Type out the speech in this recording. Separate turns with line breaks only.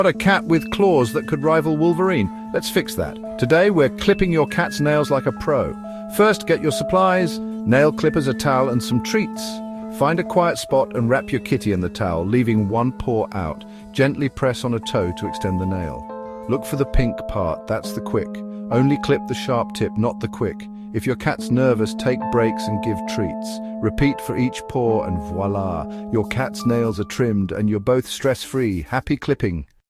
Got a cat with claws that could rival Wolverine? Let's fix that. Today we're clipping your cat's nails like a pro. First, get your supplies, nail clippers, a towel and some treats. Find a quiet spot and wrap your kitty in the towel, leaving one paw out. Gently press on a toe to extend the nail. Look for the pink part, that's the quick. Only clip the sharp tip, not the quick. If your cat's nervous, take breaks and give treats. Repeat for each paw and voila, your cat's nails are trimmed and you're both stress-free. Happy clipping!